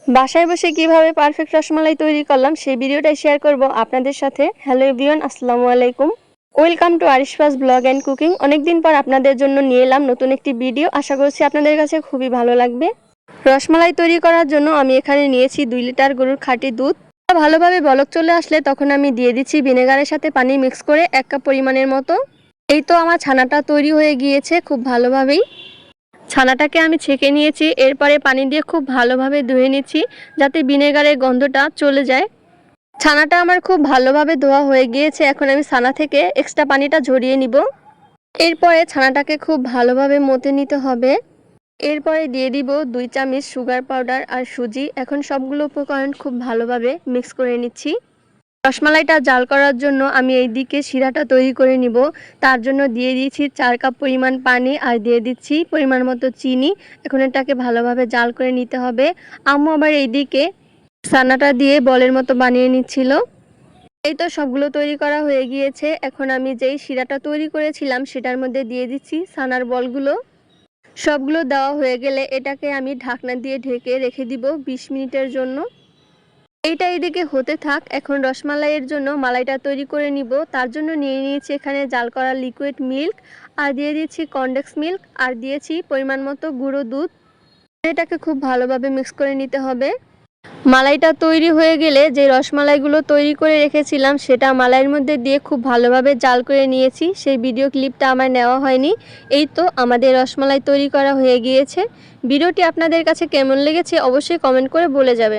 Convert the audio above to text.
বাসায় বসে কিভাবে পারফেক্ট রসমালাই তৈরি করলাম সেই ভিডিওটাই শেয়ার করব আপনাদের সাথে। হ্যালো এভরিওয়ান, আসসালামু আলাইকুম। Welcome to Arishfa's blog and cooking. অনেকদিন পর আপনাদের জন্য নিয়ে এলাম নতুন একটি ভিডিও। আশা করছি আপনাদের কাছে খুবই ভালো লাগবে। রসমালাই তৈরি করার জন্য আমি এখানে নিয়েছি 2 লিটার গরুর খাঁটি দুধ। ভালোভাবে বলক চলে আসলে তখন আমি দিয়ে দিচ্ছি ভিনেগারের সাথে পানি মিক্স করে 1 কাপ পরিমাণের মতো। এই তো আমার ছানাটা তৈরি হয়ে গিয়েছে খুব ভালোভাবেই। ছানাটাকে আমি ছেঁকে নিয়েছি, এরপরে পানি দিয়ে খুব ভালোভাবে ধুয়ে নিচ্ছি যাতে ভিনেগারের গন্ধটা চলে যায়। ছানাটা আমার খুব ভালোভাবে ধোয়া হয়ে গিয়েছে। এখন আমি ছানা থেকে এক্সট্রা পানিটা ঝরিয়ে নিব। এরপরে ছানাটাকে খুব ভালোভাবে মথে নিতে হবে। এরপরে দিয়ে দিব 2 চামচ সুগার পাউডার আর সুজি। এখন সবগুলো উপকরণ খুব ভালোভাবে মিক্স করে নিচ্ছি। রসমালাইটা জাল করার জন্য আমি এইদিকে শিরাটা তৈরি করে নিব। তার জন্য দিয়ে দিয়েছি 4 কাপ পরিমাণ পানি আর দিয়ে দিচ্ছি পরিমাণ মতো চিনি। এখন এটাকে ভালোভাবে জাল করে নিতে হবে। আম্মু আবার এইদিকে ছানাটা দিয়ে বলের মতো বানিয়ে নিচ্ছিল। এই তো সবগুলো তৈরি করা হয়ে গিয়েছে। এখন আমি যেই শিরাটা তৈরি করেছিলাম সেটার মধ্যে দিয়ে দিচ্ছি ছানার বলগুলো। সবগুলো দেওয়া হয়ে গেলে এটাকে আমি ঢাকনা দিয়ে ঢেকে রেখে দিব 20 মিনিটের জন্য। এইটা এদিকে হতে থাক। এখন রসমালাইয়ের জন্য মালাইটা তৈরি করে নিব। তার জন্য নিয়ে নিয়েছি এখানে জাল করা লিকুইড মিল্ক, আর দিয়ে দিচ্ছি কনডেন্স মিল্ক, আর দিয়েছি পরিমাণ মতো গুঁড়ো দুধ। এটাকে খুব ভালোভাবে মিক্স করে নিতে হবে। মালাইটা তৈরি হয়ে গেলে যে রসমালাইগুলো তৈরি করে রেখেছিলাম সেটা মালাইয়ের মধ্যে দিয়ে খুব ভালোভাবে জাল করে নিয়েছি। সেই ভিডিও ক্লিপটা আমার নেওয়া হয়নি। এই তো আমাদের রসমালাই তৈরি করা হয়ে গিয়েছে। ভিডিওটি আপনাদের কাছে কেমন লেগেছে অবশ্যই কমেন্ট করে বলে যাবেন।